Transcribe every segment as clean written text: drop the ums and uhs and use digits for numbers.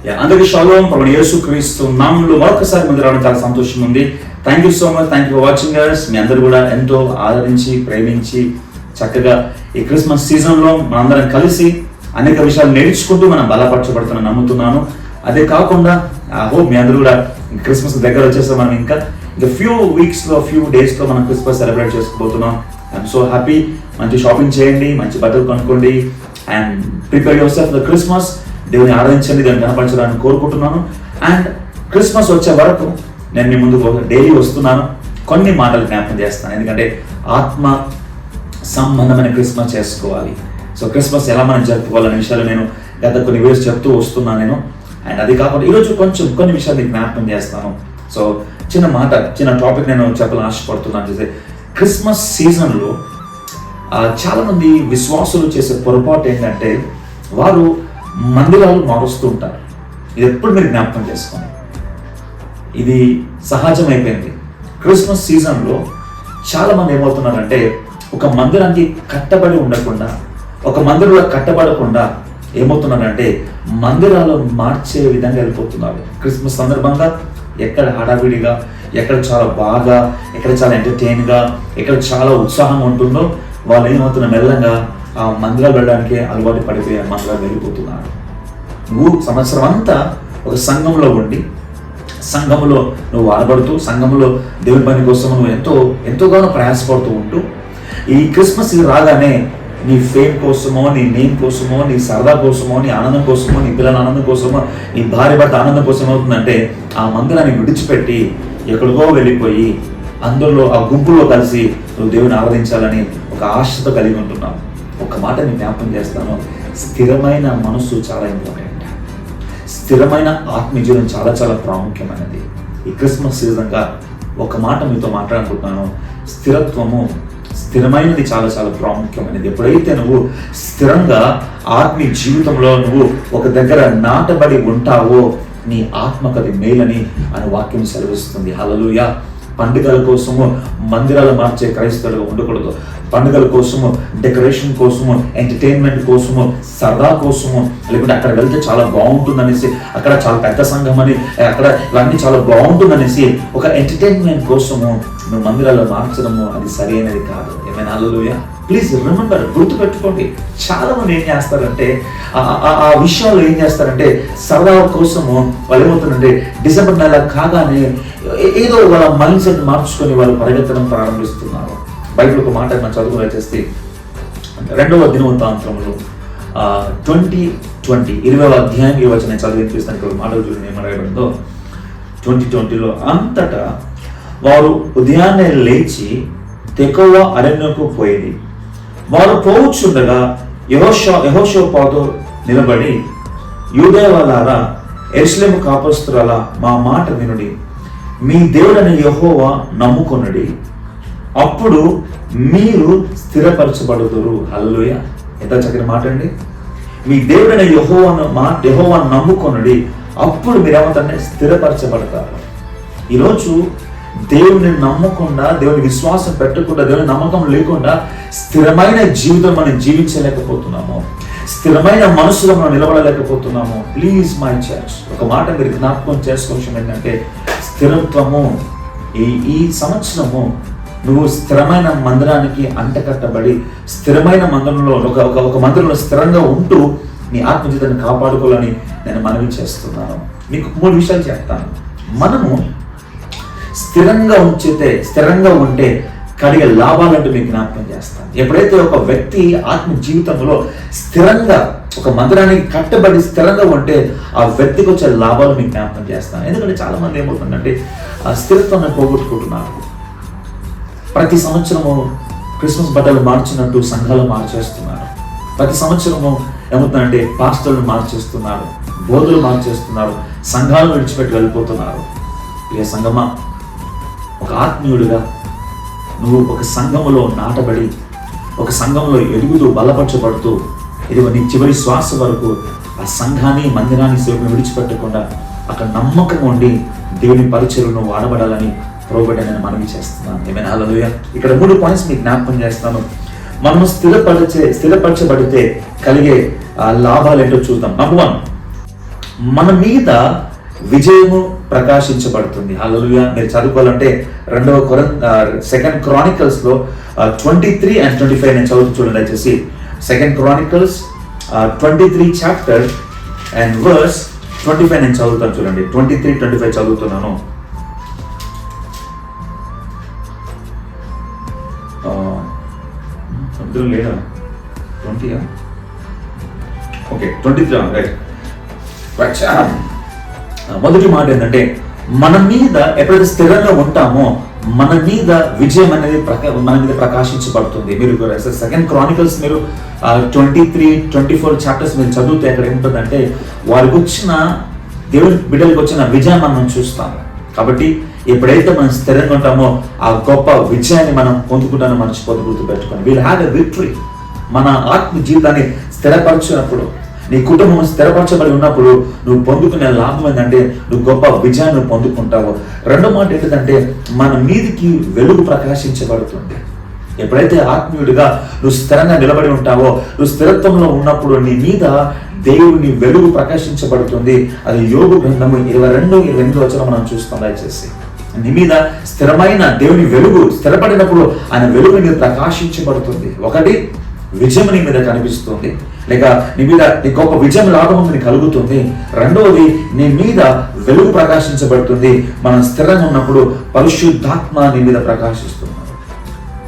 అందరికీ షాలోమ్. ప్రభువైన యేసుక్రీస్తు నామములో మరొకసారి ముందు రావడం చాలా సంతోషంగా ఉంది. Thank you so much. Thank you for watching us. మీ అందరూ కూడా ఎంతో ఆదరించి ప్రేమించి చక్కగా ఈ క్రిస్మస్ సీజన్లో మనందరం కలిసి అనేక విషయాలు నేర్చుకుంటూ మనం బలపరచబడుతున్నాం నమ్ముతున్నాను. అదే కాకుండా ఐ హోప్ మీ అందరూ కూడా క్రిస్మస్ దగ్గర వచ్చేస్తే మనం ఇంకా ఫ్యూ వీక్స్లో ఫ్యూ డేస్లో మనం క్రిస్మస్ సెలబ్రేట్ చేసుకోబోతున్నాం. I'm so happy. మంచి షాపింగ్ చేయండి, మంచి బట్టలు కొనుక్కోండి and prepare yourself for Christmas. దేవుని ఆరాధించండి, దాన్ని కనపరచడానికి కోరుకుంటున్నాను. అండ్ క్రిస్మస్ వచ్చే వరకు నేను మీ ముందుకు డైలీ వస్తున్నాను. కొన్ని మాటలు జ్ఞాపకం చేస్తాను, ఎందుకంటే ఆత్మ సంబంధమైన క్రిస్మస్ చేసుకోవాలి. సో క్రిస్మస్ ఎలా మనం జరుపుకోవాలనే విషయాలు నేను గత కొన్ని వీడియోస్ చెప్తూ వస్తున్నాను నేను. అండ్ అది కాకుండా ఈరోజు కొన్ని విషయాలు మీకు జ్ఞాపకం చేస్తాను. సో చిన్న టాపిక్ నేను చెప్పాలని ఆశపడుతున్నాను. చేసే క్రిస్మస్ సీజన్లో చాలామంది విశ్వాసులు చేసే పొరపాటు ఏంటంటే వారు మందిరాలు మారుస్తూ ఉంటారు. ఇది ఎప్పుడు మీరు జ్ఞాపకం చేసుకోండి, ఇది సహజమైపోయింది. క్రిస్మస్ సీజన్లో చాలామంది ఏమవుతున్నారంటే ఒక మందిరానికి కట్టబడి ఉండకుండా, ఒక మందిరంలో కట్టబడకుండా ఏమవుతున్నారంటే మందిరాలు మార్చే విధంగా వెళ్ళిపోతున్నారు. క్రిస్మస్ సందర్భంగా ఎక్కడ హడావిడిగా, ఎక్కడ చాలా బాగా, ఎక్కడ చాలా ఎంటర్టైన్గా, ఎక్కడ చాలా ఉత్సాహంగా ఉంటుందో వాళ్ళు ఏమవుతున్నారు మెల్లగా ఆ మందిరాలు వెళ్ళడానికి అలవాటు పడిపోయి మందిరాలు వెళ్ళిపోతున్నారు. నువ్వు సంవత్సరం అంతా ఒక సంఘంలో ఉండి, సంఘంలో నువ్వు వాడబడుతూ, సంఘంలో దేవుని పని కోసం నువ్వు ఎంతోగానో ప్రయాసపడుతూ ఉంటూ ఈ క్రిస్మస్ రాగానే నీ ఫేమ్ కోసమో, నీ నేమ్ కోసమో, నీ సరదా కోసమో, నీ ఆనందం కోసమో, నీ పిల్లల ఆనందం కోసమో, నీ భార్య భర్త ఆనందం కోసం ఏమవుతుందంటే ఆ మందిరాన్ని విడిచిపెట్టి ఎక్కడికో వెళ్ళిపోయి అందరిలో ఆ గుంపులో కలిసి నువ్వు దేవుని ఆరాధించాలని ఒక ఆశతో కలిగి ఉంటున్నావు. ఒక మాట నేను జ్ఞాపకం చేస్తాను, స్థిరమైన మనస్సు చాలా ఇంపార్టెంట్. స్థిరమైన ఆత్మీయ చాలా చాలా ప్రాముఖ్యమైనది. ఈ క్రిస్మస్ సీజన్గా ఒక మాట మీతో మాట్లాడుకుంటున్నాను. స్థిరమైనది చాలా చాలా ప్రాముఖ్యమైనది. ఎప్పుడైతే నువ్వు స్థిరంగా ఆత్మీయ జీవితంలో నువ్వు ఒక దగ్గర నాటబడి ఉంటావో నీ ఆత్మకది మేలని అని వాక్యం సెలవిస్తుంది. హల్లెలూయా. పండుగల కోసము మందిరాలు మార్చే క్రైస్తవులుగా ఉండకూడదు. పండుగల కోసము, డెకరేషన్ కోసము, ఎంటర్టైన్మెంట్ కోసము, సరదా కోసము, లేకుంటే అక్కడ వెళ్తే చాలా బాగుంటుందనేసి, అక్కడ చాలా పెద్ద సంఘం అని, అక్కడ ఇవన్నీ చాలా బాగుంటుందనేసి ఒక ఎంటర్టైన్మెంట్ కోసము నువ్వు మందిరాలు మార్చడము అది సరైనది కాదు. ఏమైనా హల్లెలూయా. ప్లీజ్ రిమెంబర్, గుర్తుపెట్టుకోండి. చాలా మంది ఏం చేస్తారంటే ఆ విషయంలో ఏం చేస్తారంటే సరదా కోసము వాళ్ళు ఏమవుతుందంటే డిసెంబర్ నెల కాగానే ఏదో వాళ్ళ మైండ్ సెట్ మార్చుకొని వాళ్ళు పరిగెత్తడం ప్రారంభిస్తున్నారు. బైబిల్ ఒక మాట మనం చదువుకుని వచ్చేస్తే 2వ దినవృత్తాంతములు 20 అధ్యాయం 20 నేను చదివి వినిపిస్తాను. ఇక్కడ మాటలు చూడండి ఏమడగడంతో 20:20లో అంతటా వారు ఉదయాన్నే లేచి తెకోవ అరణ్యకు పోయేది. వారు పోవచ్చుండగా యెహోషాపాతు నిలబడి, యూదేయులారా, యెరూషలేము కాపురస్తులారా, మా మాట వినుడి. మీ దేవుడైన యెహోవా నమ్ముకొనుడి, అప్పుడు మీరు స్థిరపరచబడుదురు. హల్లెలూయా. ఎంత చక్కని మాట అండి. మీ దేవుడైన యెహోవాను నమ్ముకొనుడి, అప్పుడు మీరు ఏమంటే స్థిరపరచబడతారు. ఈరోజు దేవుని నమ్మకుండా, దేవుని విశ్వాసం పెట్టకుండా, దేవుని నమ్మకం లేకుండా స్థిరమైన జీవితం మనం జీవించలేకపోతున్నాము. స్థిరమైన మనసులో మనం నిలబడలేకపోతున్నాము. ప్లీజ్ మై చర్చ్, ఒక మాట మీరు జ్ఞాపకం చేసుకోవడం ఏంటంటే స్థిరత్వము. ఈ సంవత్సరము నువ్వు స్థిరమైన మందిరానికి అంటకట్టబడి స్థిరమైన మందిరంలో ఒక మందిరంలో స్థిరంగా ఉంటూ నీ ఆత్మజీవితాన్ని కాపాడుకోవాలని నేను మనవి చేస్తున్నాను. మీకు 3 విషయాలు చెప్తాను. మనము స్థిరంగా ఉంటే కలిగే లాభాలంటూ మీకు జ్ఞాపకం చేస్తాను. ఎప్పుడైతే ఒక వ్యక్తి ఆత్మ జీవితంలో స్థిరంగా ఒక మందిరానికి కట్టబడి స్థిరంగా ఉంటే ఆ వ్యక్తికి వచ్చే లాభాలు మీకు జ్ఞాపకం చేస్తాను. ఎందుకంటే చాలా మంది ఏమవుతుందంటే ఆ స్థిరత్వాన్ని పోగొట్టుకుంటున్నారు. ప్రతి సంవత్సరము క్రిస్మస్ బట్టలు మార్చినట్టు సంఘాలు మార్చేస్తున్నారు. ప్రతి సంవత్సరము ఏమవుతుందంటే పాస్టర్లు మార్చేస్తున్నారు, బోధులు మార్చేస్తున్నారు, సంఘాలు విడిచిపెట్టి వెళ్ళిపోతున్నారు. ప్రియ సంఘమా, ఒక ఆత్మీయుడిగా నువ్వు ఒక సంఘములో నాటబడి, ఒక సంఘంలో ఎదుగుతూ బలపరచబడుతూ, ఇది నీ చివరి శ్వాస వరకు ఆ సంఘాన్ని, మందిరాన్ని, సేవను విడిచిపెట్టకుండా అక్కడ నమ్మకం ఉండి దేవుని పరిచర్యను వాడబడాలని ప్రభువుని నేను మనవి చేస్తున్నాను. ఏమైనా హల్లెలూయా. ఇక్కడ 3 పాయింట్స్ మీకు జ్ఞాపకం చేస్తాను. మనము స్థిరపరచబడితే కలిగే లాభాలు ఏంటో చూద్దాం. నంబర్ 1, మన మీద విజయము ప్రకాశించబడుతుంది. హల్లెలూయా. మీరు చదువుకోవాలంటే 2 Chronicles లో 23 and 25 నేను చదువుతూ చూడండి దయచేసి. 2 Chronicles 23 chapter and verse 25 నేను చదువుతాను చూడండి. 23-25 చదువుతున్నాను. లేదా 20 ఓకే 23 రైట్. మొదటి మాట ఏంటంటే, మన మీద ఎప్పుడైతే స్థిరంగా ఉంటామో మన మీద విజయం అనేది మన మీద ప్రకాశించబడుతుంది. మీరు 2 Chronicles మీరు 23-24 చాప్టర్స్ మీరు చదివితే అక్కడ ఏముంటుందంటే, వారికి వచ్చిన దేవుని బిడ్డలకు వచ్చిన విజయం మనం చూస్తాం. కాబట్టి ఎప్పుడైతే మనం స్థిరంగా ఉంటామో ఆ గొప్ప విజయాన్ని మనం పొందుకుంటానో మర్చిపోతూ గుర్తుపెట్టుకోండి. We'll have a victory. మన ఆత్మ జీవితాన్ని స్థిరపరచినప్పుడు, నీ కుటుంబం స్థిరపరచబడి ఉన్నప్పుడు నువ్వు పొందుకునే లాభం ఏంటంటే నువ్వు గొప్ప విజయాన్ని పొందుకుంటావు. రెండో మాట ఏంటంటే, మన మీదికి వెలుగు ప్రకాశించబడుతుంది. ఎప్పుడైతే ఆత్మీయుడిగా నువ్వు స్థిరంగా నిలబడి ఉంటావో, నువ్వు స్థిరత్వంలో ఉన్నప్పుడు నీ మీద దేవుని వెలుగు ప్రకాశించబడుతుంది. అది యోబు గ్రంథము 22-28 మనం చూస్తాం. దయచేసి నీ మీద స్థిరమైన దేవుని వెలుగు స్థిరపడినప్పుడు ఆయన వెలుగు నీ ప్రకాశించబడుతుంది. ఒకటి, విజయం నీ మీద కనిపిస్తుంది, లేక నీ మీద నీ గొప్ప విజయం లాభం నీ కలుగుతుంది. రెండవది, నీ మీద వెలుగు ప్రకాశించబడుతుంది. మనం స్థిరంగా ఉన్నప్పుడు పరిశుద్ధాత్మ నీ మీద ప్రకాశిస్తుంది.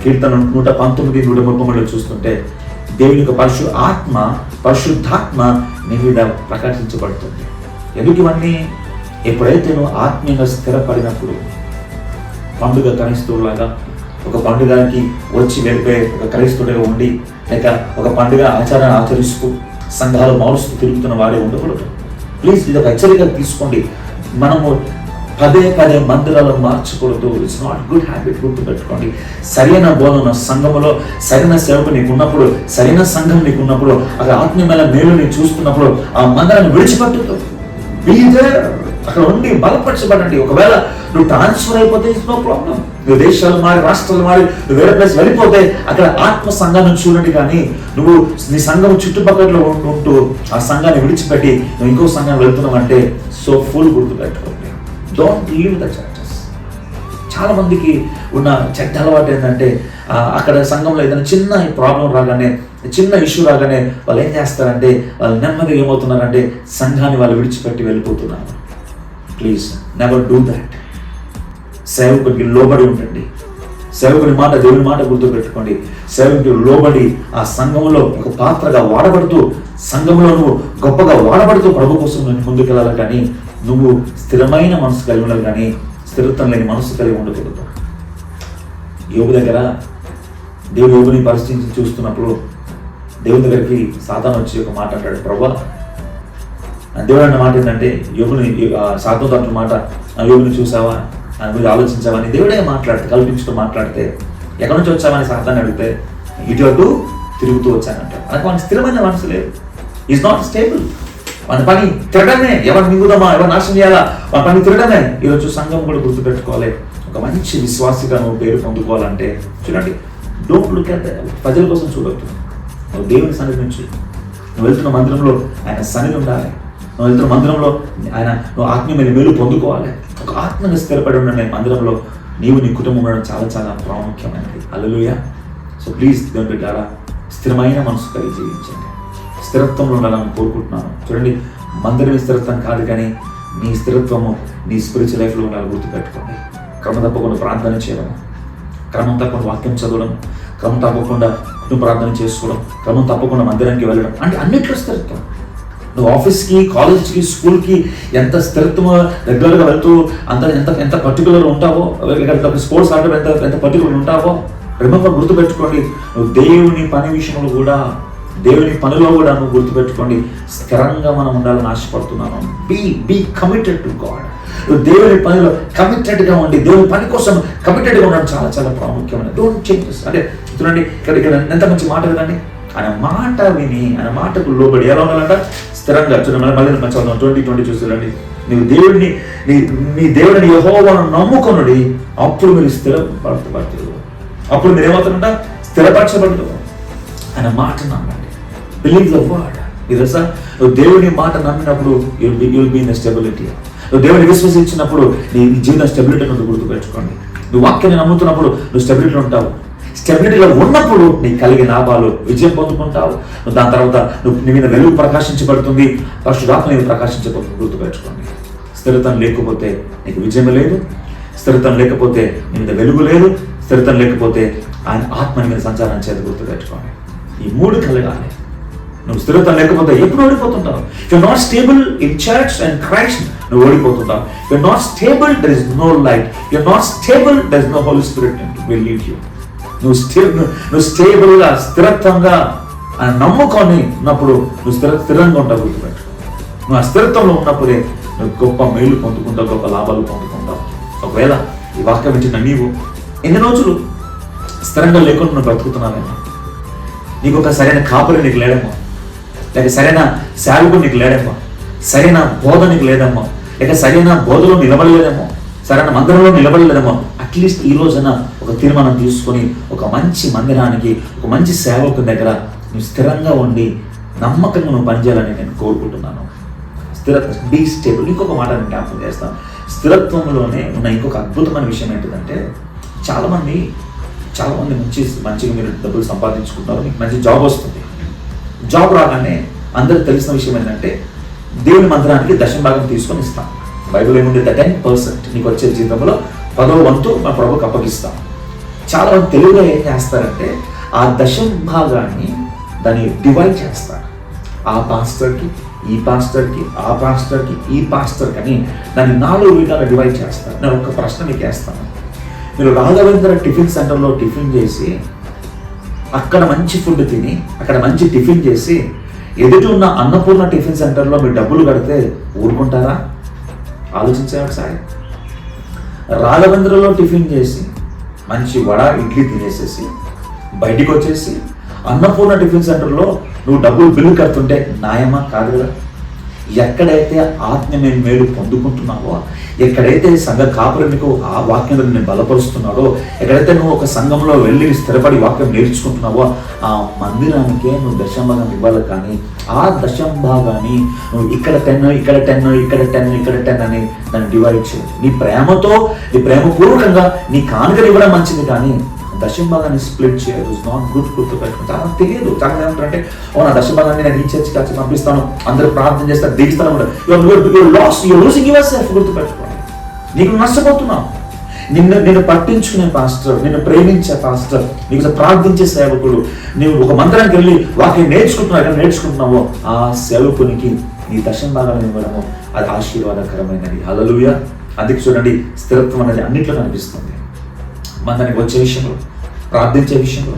కీర్తన 119-133 చూస్తుంటే దేవుని యొక్క పరిశుద్ధాత్మ నీ మీద ప్రకాశించబడుతుంది. ఎందుకు ఇవన్నీ? ఎప్పుడైతే నువ్వు ఆత్మీయంగా స్థిరపడినప్పుడు, పండుగ క్రైస్తవులాగా ఒక పండుగకి వచ్చి వెళ్ళిపోయే ఒక క్రైస్తవుడిగా ఉండి, లేక ఒక పండుగ ఆచారాన్ని ఆచరిస్తూ సంఘాలు మారుస్తూ తిరుగుతున్న వాడే ఉండకూడదు. ప్లీజ్ ఇది ఒక హెచ్చరిక తీసుకోండి. మనము పదే మందిరాలను మార్చకూడదు. It's not good habit. గుర్తుపెట్టుకోండి. సరైన బోధన సంఘములో సరైన సేవకు నీకు ఉన్నప్పుడు, సరైన సంఘం నీకు ఉన్నప్పుడు, అక్కడ ఆత్మీయమైన మేలు నీకు చూస్తున్నప్పుడు ఆ మందిరాన్ని విడిచిపెట్టదు. Be there. అక్కడ ఉండి బలపరచబడండి. ఒకవేళ నువ్వు ట్రాన్స్ఫర్ అయిపోతే ఇట్స్ నో ప్రాబ్లం. నువ్వు దేశాలు మారి, రాష్ట్రాలు మారి, నువ్వు వేరే ప్లేస్ వెళ్ళిపోతే అక్కడ ఆత్మ సంఘాన్ని చూడండి. కానీ నువ్వు నీ సంఘం చుట్టుపక్కల ఉంటూ ఆ సంఘాన్ని విడిచిపెట్టి నువ్వు ఇంకో సంఘం వెళ్తున్నావు అంటే సో ఫుల్ గుర్తుపెట్టుకోండి. Don't leave the churches. చాలా మందికి ఉన్న చెడ్డ అలవాటు ఏంటంటే, అక్కడ సంఘంలో ఏదైనా చిన్న ప్రాబ్లం రాగానే, చిన్న ఇష్యూ రాగానే వాళ్ళు ఏం చేస్తారంటే, వాళ్ళు నెమ్మదిగా ఏమవుతున్నారంటే సంఘాన్ని వాళ్ళు విడిచిపెట్టి వెళ్ళిపోతున్నారు. Please never do that. సేవకుడికి లోబడి ఉండండి. సేవకుని మాట, దేవుని మాట గుర్తుపెట్టుకోండి. సేవకుడికి లోబడి ఆ సంఘంలో ఒక పాత్రగా వాడబడుతూ, సంఘంలో నువ్వు గొప్పగా వాడబడుతూ ప్రభు కోసం నువ్వు ముందుకెళ్ళాలి. కానీ నువ్వు స్థిరమైన మనసు కలిగి ఉండాలి, కానీ స్థిరత్వం లేని మనసు కలిగి ఉండకూడదు. యోబు దగ్గర దేవుడు యోబుని పరిస్థితి చూస్తున్నప్పుడు దేవుని దగ్గరికి సాతాను వచ్చి ఒక మాట అంటాడు, ప్రభువా, దేవుడు అన్న మాట ఏంటంటే, యోబుని సాతానుతో అంటున్న మాట, యోబుని చూసావా, ఆయన గురించి ఆలోచించావా అని దేవుడే మాట్లాడితే, కల్పించుతూ మాట్లాడితే, ఎక్కడి నుంచి వచ్చావని సాతాన్ని అడిగితే ఇటు అటు తిరుగుతూ వచ్చానంటాడు. అది మనకి స్థిరమైన మనసు లేదు. Is not stable. మన పని తిరగడమే. ఎవరు మింగుదామా, ఎవరు నాశనం చేయాలా, మన పని తిరగడమే. ఈరోజు సంఘం కూడా గుర్తుపెట్టుకోవాలి. ఒక మంచి విశ్వాసిగా నువ్వు పేరు పొందుకోవాలంటే చూడండి, డోంట్ లుక్ అట్ ప్రజల కోసం చూడొద్దు. నువ్వు దేవుని సన్నిధి నుంచి, నువ్వు వెళ్తున్న మందిరంలో ఆయన సన్నిధి ఉండాలి. నువ్వు వెళ్తున్న మందిరంలో నువ్వు ఆత్మీయమైన మేలు పొందుకోవాలి. ఒక ఆత్మని స్థిరపడి ఉండే మందిరంలో నీవు నీ కుటుంబం ఉండడం చాలా చాలా ప్రాముఖ్యమైనది. హల్లెలూయా. సో ప్లీజ్ దేవుని బిడ్డలారా, స్థిరమైన మనసు కలిగి జీవించండి. స్థిరత్వంలో ఉండాలని కోరుకుంటున్నాను. చూడండి, మందిరం స్థిరత్వం కాదు, కానీ నీ స్థిరత్వము నీ స్పిరిచువల్ లైఫ్లో ఉండాలని గుర్తుపెట్టుకోండి. క్రమం తప్పకుండా ప్రార్థన చేయడం, క్రమం తప్పకుండా వాక్యం చదవడం, క్రమం తప్పకుండా కుటుంబ ప్రార్థన చేసుకోవడం, క్రమం తప్పకుండా మందిరానికి వెళ్ళడం, అంటే అన్నిట్లో స్థిరత్వం. నువ్వు ఆఫీస్కి, కాలేజ్కి, స్కూల్కి ఎంత స్థిరత్వం రెగ్యులర్గా వెళ్తూ ఎంత పర్టికులర్ ఉంటావో, స్పోర్ట్స్ ఆడడం ఎంత పర్టికులర్ ఉంటావో, రిమెంబర్ గుర్తుపెట్టుకోండి. నువ్వు దేవుని పని విషయంలో కూడా, దేవుని పనిలో కూడా నువ్వు గుర్తుపెట్టుకోండి, స్థిరంగా మనం ఉండాలని ఆశపడుతున్నాను. Be committed to God. దేవుని పనిలో కమిటెడ్గా ఉండి, దేవుని పని కోసం కమిటెడ్గా ఉండడం చాలా చాలా ప్రాముఖ్యమైన. Don't changes. అంటే చూడండి, ఇక్కడ ఎంత మంచి మాట కదండి. ఆయన మాట విని, ఆయన మాటకు లోబడి ఎలా ఉండాలంట? స్థిరంగా. చూడండి, మళ్ళీ మంచి 20 చూడండి. నీవు దేవుడిని, నీ దేవుడిని యెహోవాను నమ్ముకొనుడి, అప్పుడు మీరు స్థిరపడతారు. అప్పుడు మీరు ఏమవుతారంట? స్థిరపరచబడతారు. ఆయన మాట నమ్మండి. Believe the word. ఇది తెలుసా, నువ్వు దేవుని మాట నమ్మినప్పుడు యుల్ బీ ఇన్ స్టెబిలిటీ. నువ్వు దేవుని విశ్వసించినప్పుడు నీ జీవితం స్టెబిలిటీ నుండి గుర్తుపెట్టుకోండి. నువ్వు వాక్యాన్ని నమ్ముతున్నప్పుడు నువ్వు స్టెబిలిటీలో ఉంటావు. స్టెబిలిటీలో ఉన్నప్పుడు నీకు కలిగే లాభాలు, విజయం పొందుకుంటావు. దాని తర్వాత నీ మీద వెలుగు ప్రకాశించబడుతుంది, పరిశుద్ధాత్మ నీవు ప్రకాశించబడుతుంది. గుర్తుపెట్టుకోండి, స్థిరత్వం లేకపోతే నీకు విజయం లేదు, స్థిరత్వం లేకపోతే నీ మీద వెలుగు లేదు, స్థిరత్వం లేకపోతే ఆయన ఆత్మ నీ మీద సంచారం చేత. గుర్తుపెట్టుకోండి, ఈ మూడు కలగాలి. నువ్వు స్థిరత్వం లేకపోతే ఎప్పుడు ఓడిపోతుంటావు. You are not stable in church and Christ, నువ్వు ఓడిపోతుంటావు. You are not stable, there is no light. You are not stable, there is no holy spirit will lead you. నువ్వు స్టేబుల్గా, స్థిరత్వంగా నమ్ముకొని ఉన్నప్పుడు నువ్వు స్థిరంగా ఉంటావు. గుర్తుపెట్టుకో, నువ్వు ఆ స్థిరత్వంలో ఉన్నప్పుడే నువ్వు గొప్ప మేలు పొందుకుంటావు, గొప్ప లాభాలు పొందుకుంటావు. ఒకవేళ ఈ వాక్యం ఇచ్చిన నీవు ఎన్ని రోజులు స్థిరంగా లేకుండా నువ్వు బ్రతుకుతున్నావేమో, నీకు ఒక సరైన కాపరి నీకు లేడమ్మా, లేక సరైన సేవకుడు నీకు లేడమ్మా, సరైన బోధ నీకు లేదమ్మా, లేక సరైన బోధలో నిలబడలేదేమో, సరైన మందిరంలో నిలబడలేదేమో, అట్లీస్ట్ ఈ రోజున ఒక తీర్మానం తీసుకొని ఒక మంచి మందిరానికి, ఒక మంచి సేవకుని దగ్గర నువ్వు స్థిరంగా ఉండి నమ్మకంగా నువ్వు పనిచేయాలని నేను కోరుకుంటున్నాను. Be stable. ఇంకొక మాట నేను జ్ఞాపకం చేస్తాను. స్థిరత్వంలోనే ఉన్న ఇంకొక అద్భుతమైన విషయం ఏంటంటే, చాలామంది మంచిగా మీరు డబ్బులు సంపాదించుకుంటారు, మీకు మంచి జాబ్ వస్తుంది. జాబ్ రాగానే అందరికి తెలిసిన విషయం ఏంటంటే, దేవుని మందిరానికి దశంభాగం తీసుకొని ఇస్తాం. బైబిల్ ఏముంది, 10% నీకు వచ్చే జీతంలో 10వ వంతు మా ప్రభుకి అప్పగిస్తాం. చాలా మంది తెలుగులో ఏం చేస్తారంటే, ఆ దశంభాగాన్ని దాన్ని డివైడ్ చేస్తారు. ఆ పాస్టర్కి, ఈ పాస్టర్కి, ఆ పాస్టర్కి, ఈ పాస్టర్కి అని దాన్ని 4 విధాలుగా డివైడ్ చేస్తారు. నేను ఒక ప్రశ్న మీకు వేస్తాను. మీరు రాఘవేంద్ర టిఫిన్ సెంటర్లో టిఫిన్ చేసి, అక్కడ మంచి ఫుడ్ తిని, అక్కడ మంచి టిఫిన్ చేసి, ఎదుటి ఉన్న అన్నపూర్ణ టిఫిన్ సెంటర్లో మీరు డబ్బులు కడితే ఊరుకుంటారా? ఆలోచించే ఒకసారి. రాఘవేంద్రలో టిఫిన్ చేసి మంచి వడ ఇడ్లీ తినేసేసి బయటికి వచ్చేసి అన్నపూర్ణ టిఫిన్ సెంటర్లో నువ్వు డబ్బులు బిల్లు కడుతుంటే న్యాయమా? కాదు కదా. ఎక్కడైతే ఆత్మీయ మేలు పొందుకుంటున్నావో, ఎక్కడైతే సంఘ కాపురం నీకు ఆ వాక్యంలో నేను బలపరుస్తున్నాడో, ఎక్కడైతే నువ్వు ఒక సంఘంలో వెళ్ళి స్థిరపడి వాక్యం నేర్చుకుంటున్నావో, ఆ మందిరానికే నువ్వు దశంభాగం ఇవ్వాలి. కానీ ఆ దశంభాగాన్ని నువ్వు ఇక్కడ 10, ఇక్కడ 10, ఇక్కడ 10, ఇక్కడ 10 అని దాన్ని డివైడ్ చేయదు. నీ ప్రేమపూర్వకంగా నీ కానుకలు ఇవ్వడం మంచిది, కానీ దశంభాగాన్ని స్ప్లిట్ చేయదు. It's not good. గుర్తుపెట్టుకుని చాలా తెలియదు. చాలా ఏమంటారంటే, నా దశంభాగాన్ని నేను ఈ చర్చికి వచ్చి పంపిస్తాను, అందరూ ప్రార్థన చేస్తారు, దీవిస్తాను. గుర్తుపెట్టుకోండి, నీకు నష్టపోతున్నావు. నిన్ను పట్టించుకునే పాస్టర్, నిన్ను ప్రేమించే పాస్టర్, నీకు ప్రార్థించే సేవకుడు, నువ్వు ఒక మందిరానికి వెళ్ళి వాక్యం నేర్చుకుంటున్నావో ఆ సేవకునికి నీ దశంభాగాన్ని ఇవ్వడము అది ఆశీర్వాదకరమైనది. హల్లెలూయా. అందుకే చూడండి, స్థిరత్వం అనేది అన్నింటిలో కనిపిస్తుంది. మందిరానికి వచ్చే విషయంలో, ప్రార్థించే విషయంలో,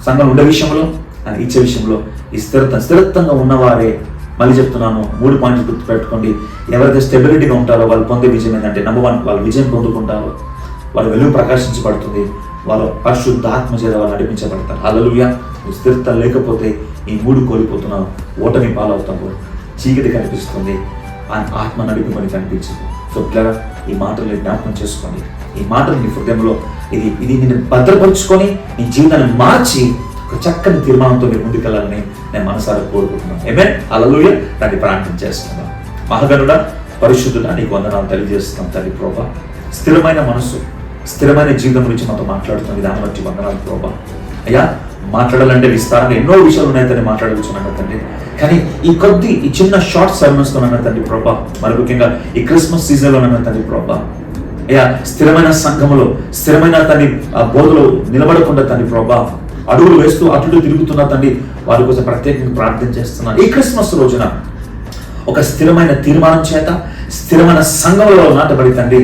సంఘం ఉండే విషయంలో, అని ఇచ్చే విషయంలో ఈ స్థిరత్వంగా ఉన్నవారే. మళ్ళీ చెప్తున్నాను, 3 పాయింట్లు గుర్తుపెట్టుకోండి. ఎవరైతే స్టెబిలిటీగా ఉంటారో వాళ్ళు పొందే విజయం ఏంటంటే, నెంబర్ 1, వాళ్ళు విజయం పొందుకుంటారు, వాళ్ళు వెలుగు ప్రకాశించబడుతుంది, వాళ్ళు పరిశుద్ధాత్మ చేత వాళ్ళు నడిపించబడతారు. హల్లెలూయా. స్థిరత్వం లేకపోతే ఈ 3 కోల్పోతున్నావు, ఓటమి పాలవుతావు, చీకటి కనిపిస్తుంది, ఆత్మ నడిపిమని కనిపించదు. సో ఇట్లా ఈ మాటలు జ్ఞాపకం చేసుకోండి. ఈ మాటలు నీ హృదయంలో ఇది నిన్ను భద్రపరుచుకొని నీ జీవితాన్ని మార్చి ఒక చక్కని తీర్మానంతో మీరు ముందుకెళ్ళాలని నేను మనసారా కోరుకుంటున్నాను. ఆమేన్. హల్లెలూయా. దాన్ని ప్రార్థన చేస్తున్నాను. మహాగణుడా, పరిశుద్ధుడా, నీకు వందనాలు తెలియజేస్తున్నాం తండ్రి ప్రభువా. స్థిరమైన మనసు, స్థిరమైన జీవితం గురించి మాతో మాట్లాడుతున్న విధానం బట్టి వందనాలు ప్రభువా. అయ్యా, మాట్లాడాలంటే విస్తారంగా ఎన్నో విషయాలు ఉన్నాయని మాట్లాడవచ్చున్నాను తండ్రి. కానీ ఈ చిన్న షార్ట్ సర్మన్స్తో నన్న తండ్రి ప్రభా, మరి ముఖ్యంగా ఈ క్రిస్మస్ సీజన్లో నన్న తండ్రి ప్రభా, అయ్యా, స్థిరమైన సంఘములో, స్థిరమైన తండ్రి ఆ బోధలో నిలబడకుండా తండ్రి ప్రభా, అడుగులు వేస్తూ అటు తిరుగుతున్న తండ్రి వారి కోసం ప్రత్యేకంగా ప్రార్థన చేస్తున్నాను. ఈ క్రిస్మస్ రోజున ఒక స్థిరమైన తీర్మానం చేత, స్థిరమైన సంఘంలో నాటబడి తండ్రి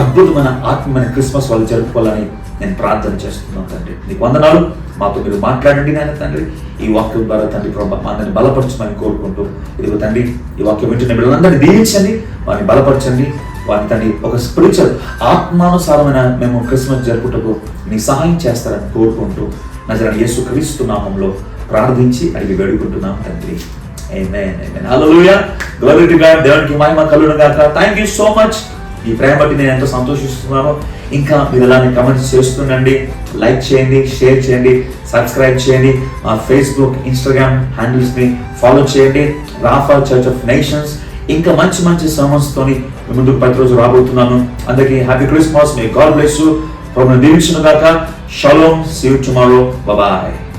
అద్భుతమైన ఆత్మీయమైన క్రిస్మస్ వాళ్ళు జరుపుకోవాలని నేను ప్రార్థన చేస్తున్నాను తండ్రి. నీకు వందనాలు. మాతో మీరు మాట్లాడండి నాయన తండ్రి. ఈ వాక్యం ద్వారా తండ్రి ప్రభా అందరిని బలపరచమని కోరుకుంటూ, ఇదిగో తండ్రి ఈ వాక్యం వింటున్న బిడ్డలందరినీ దీవించండి, వారిని బలపరచండి, వారిని తండ్రి ఒక స్పిరిచువల్ ఆత్మానుసారమైన మేము క్రిస్మస్ జరుపుటకు నీ సహాయం చేస్తారని కోరుకుంటూ, నజరేయుడైన యేసుక్రీస్తు నామములో ప్రార్థించి అడిగి వేడుకుంటున్నాం తండ్రి. Amen. Amen. Hallelujah. Glory to God. దేవునికి మహిమ కలుగును గాక. థాంక్యూ సో మచ్ ఈ ప్రేమ బట్టి నేను ఎంతో సంతోషిస్తున్నాను. ఇంకా మీరు ఇలానే కమెంట్స్ చేస్తుండండి, లైక్ చేయండి, షేర్ చేయండి, సబ్స్క్రైబ్ చేయండి. మా ఫేస్బుక్, ఇన్స్టాగ్రామ్ హ్యాండిల్స్ని ఫాలో చేయండి. Rapha church of nations. ఇంకా మంచి మంచి సర్మన్స్ తోని ముందుకు ప్రతిరోజు రాబోతున్నాను. అందరికీ happy Christmas. May God bless you. ప్రభువును దీవించును గాక. Shalom. See you tomorrow. Bye.